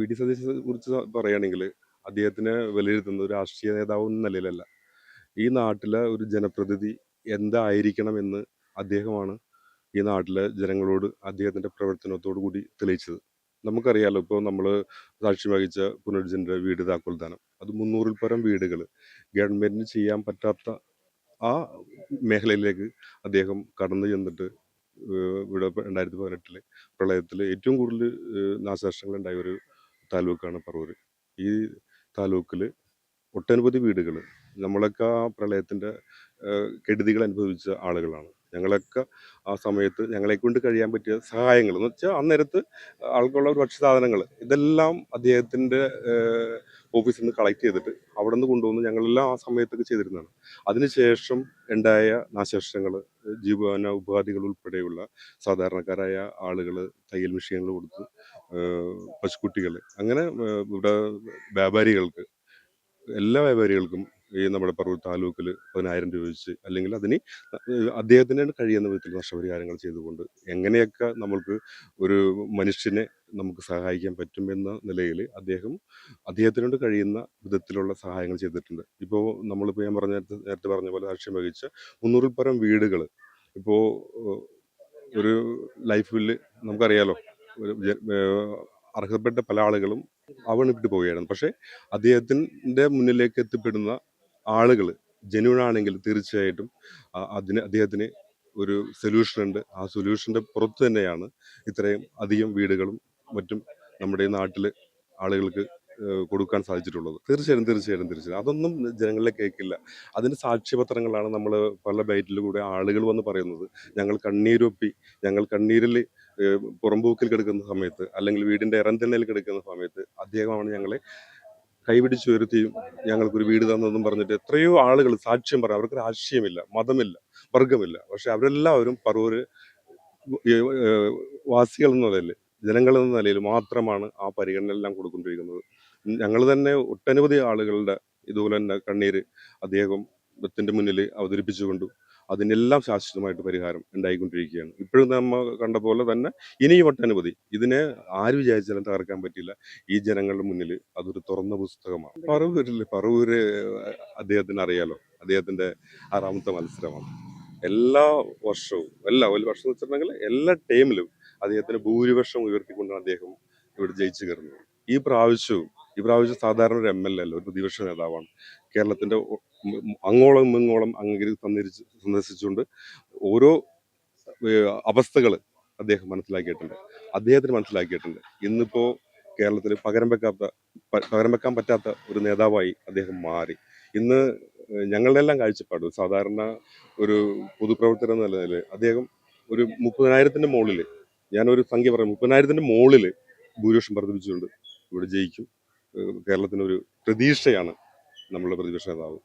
VD. സതീശനെ കുറിച്ച് പറയുകയാണെങ്കിൽ അദ്ദേഹത്തിനെ വിലയിരുത്തുന്നത് ഒരു രാഷ്ട്രീയ നേതാവ് എന്ന നിലയിലല്ല. ഈ നാട്ടിലെ ഒരു ജനപ്രതിനിധി എന്തായിരിക്കണമെന്ന് അദ്ദേഹമാണ് ഈ നാട്ടിലെ ജനങ്ങളോട് അദ്ദേഹത്തിൻ്റെ പ്രവർത്തനത്തോടു കൂടി തെളിയിച്ചത്. നമുക്കറിയാലോ, ഇപ്പോൾ നമ്മൾ സാക്ഷ്യം വഹിച്ച പുനർജൻ്റെ വീട് താക്കോൽദാനം, അത് 300-ൽ പരം വീടുകൾ ഗവൺമെൻറ്റിന് ചെയ്യാൻ പറ്റാത്ത ആ മേഖലയിലേക്ക് അദ്ദേഹം കടന്നു ചെന്നിട്ട് ഇവിടെ 2018 പ്രളയത്തിൽ ഏറ്റവും കൂടുതൽ നാശനഷ്ടങ്ങൾ ഉണ്ടായ ഒരു താലൂക്കാണ് പറവൂർ. ഈ താലൂക്കിൽ ഒട്ടനവധി വീടുകൾ നമ്മളൊക്കെ ആ പ്രളയത്തിൻ്റെ കെടുതികൾ അനുഭവിച്ച ആളുകളാണ്. ഞങ്ങളൊക്കെ ആ സമയത്ത് ഞങ്ങളെക്കൊണ്ട് കഴിയാൻ പറ്റിയ സഹായങ്ങൾ എന്ന് വെച്ചാൽ അന്നേരത്ത് ആൾക്കുള്ള ഒരു ഭക്ഷ്യസാധനങ്ങൾ ഇതെല്ലാം അദ്ദേഹത്തിൻ്റെ ഓഫീസിൽ നിന്ന് കളക്ട് ചെയ്തിട്ട് അവിടെ നിന്ന് കൊണ്ടുവന്ന് ഞങ്ങളെല്ലാം ആ സമയത്തൊക്കെ ചെയ്തിരുന്നതാണ്. അതിനുശേഷം ഉണ്ടായ നാശനഷ്ടങ്ങൾ, ജീവന ഉപാധികൾ ഉൾപ്പെടെയുള്ള സാധാരണക്കാരായ ആളുകൾ തയ്യൽ മെഷീനുകൾ കൊടുത്ത്, പശുക്കുട്ടികൾ, അങ്ങനെ ഇവിടെ വ്യാപാരികൾക്ക്, എല്ലാ വ്യാപാരികൾക്കും ഈ നമ്മുടെ പറവൂർ താലൂക്കിൽ 10,000 രൂപ വെച്ച്, അല്ലെങ്കിൽ അതിന് അദ്ദേഹത്തിന് കഴിയുന്ന വിധത്തിൽ നഷ്ടപരിഹാരങ്ങൾ ചെയ്തുകൊണ്ട് എങ്ങനെയൊക്കെ നമ്മൾക്ക് ഒരു മനുഷ്യനെ നമുക്ക് സഹായിക്കാൻ പറ്റും എന്ന നിലയിൽ അദ്ദേഹത്തിനോട് കഴിയുന്ന വിധത്തിലുള്ള സഹായങ്ങൾ ചെയ്തിട്ടുണ്ട്. ഇപ്പോൾ നമ്മളിപ്പോൾ ഞാൻ നേരത്തെ പറഞ്ഞ പോലെ സാക്ഷ്യം വഹിച്ച 300-ൽ പരം വീടുകൾ ഇപ്പോൾ ഒരു ലൈഫ് ബില്ല് നമുക്കറിയാലോ, അർഹതപ്പെട്ട പല ആളുകളും അവണിട്ട് പോവുകയാണ്. പക്ഷേ അദ്ദേഹത്തിൻ്റെ മുന്നിലേക്ക് എത്തിപ്പെടുന്ന ആളുകൾ ജെന്യൂൻ ആണെങ്കിൽ തീർച്ചയായിട്ടും അദ്ദേഹത്തിന് ഒരു സൊല്യൂഷൻ ഉണ്ട്. ആ സൊല്യൂഷൻ്റെ പുറത്ത് തന്നെയാണ് ഇത്രയും അധികം വീടുകളും മറ്റും നമ്മുടെ ഈ നാട്ടിൽ ആളുകൾക്ക് കൊടുക്കാൻ സാധിച്ചിട്ടുള്ളത്. തീർച്ചയായിട്ടും അതൊന്നും ജനങ്ങളെ കേൾക്കില്ല. അതിന് സാക്ഷ്യപത്രങ്ങളാണ് നമ്മൾ പല ബൈറ്റിലൂടെ ആളുകൾ വന്ന് പറയുന്നത്. ഞങ്ങൾ കണ്ണീരൊപ്പി, ഞങ്ങൾ കണ്ണീരിൽ പുറംപോക്കിൽ കിടക്കുന്ന സമയത്ത്, അല്ലെങ്കിൽ വീടിൻ്റെ ഇറന്തണ്ണയിൽ കിടക്കുന്ന സമയത്ത് അദ്ദേഹമാണ് ഞങ്ങളെ കൈപിടിച്ചുയർത്തിയും ഞങ്ങൾക്കൊരു വീട് തന്നതെന്നും പറഞ്ഞിട്ട് എത്രയോ ആളുകൾ സാക്ഷ്യം പറയാം. അവർക്ക് രാഷ്ട്രീയമില്ല, മതമില്ല, വർഗമില്ല. പക്ഷെ അവരെല്ലാവരും പറവൂര് വാസികൾ എന്ന നിലയിൽ, ജനങ്ങൾ എന്ന നിലയിൽ മാത്രമാണ് ആ പരിഗണന എല്ലാം കൊടുക്കൊണ്ടിരിക്കുന്നത്. ഞങ്ങൾ തന്നെ ഒട്ടനവധി ആളുകളുടെ ഇതുപോലെ തന്നെ കണ്ണീര് അദ്ദേഹത്തിന്റെ മുന്നിൽ അവതരിപ്പിച്ചുകൊണ്ടും അതിനെല്ലാം ശാശ്വതമായിട്ട് പരിഹാരം ഉണ്ടായിക്കൊണ്ടിരിക്കുകയാണ്. ഇപ്പോഴും നമ്മൾ കണ്ട പോലെ തന്നെ ഇനിയും ഒട്ടനവധി. ഇതിനെ ആര് വിചാരിച്ചാലും തകർക്കാൻ പറ്റില്ല. ഈ ജനങ്ങളുടെ മുന്നിൽ അതൊരു തുറന്ന പുസ്തകമാണ്. പറവൂര് അദ്ദേഹത്തിന് അറിയാലോ, അദ്ദേഹത്തിന്റെ 6ാമത്തെ മത്സരമാണ്. എല്ലാ വർഷവും, ഒരു വർഷം വെച്ചിട്ടുണ്ടെങ്കിൽ എല്ലാ ടൈമിലും അദ്ദേഹത്തിന് ഭൂരിപക്ഷം ഉയർത്തിക്കൊണ്ടാണ് അദ്ദേഹം ഇവിടെ ജയിച്ചു കയറുന്നത്. ഈ പ്രാവശ്യം സാധാരണ ഒരു MLA അല്ല, ഒരു പ്രതിപക്ഷ നേതാവാണ്. കേരളത്തിന്റെ അങ്ങോളം ഇങ്ങോളം സന്ദർശിച്ചുകൊണ്ട് ഓരോ അവസ്ഥകൾ അദ്ദേഹത്തിന് മനസ്സിലാക്കിയിട്ടുണ്ട്. ഇന്നിപ്പോ കേരളത്തിൽ പകരം വെക്കാൻ പറ്റാത്ത ഒരു നേതാവായി അദ്ദേഹം മാറി. ഇന്ന് ഞങ്ങളുടെ എല്ലാം കാഴ്ചപ്പാട്, സാധാരണ ഒരു പൊതുപ്രവർത്തകൻ എന്ന നിലയിൽ അദ്ദേഹം ഒരു 30,000-ന്റെ മുകളിൽ, ഞാനൊരു സംഖ്യ പറയാം, 30,000-ന്റെ മുകളിൽ ഭൂരിപക്ഷം വർദ്ധിപ്പിച്ചുകൊണ്ട് ഇവിടെ ജയിക്കും. കേരളത്തിനൊരു പ്രതീക്ഷയാണ് നമ്മളുടെ പ്രതിപക്ഷ നേതാവ്.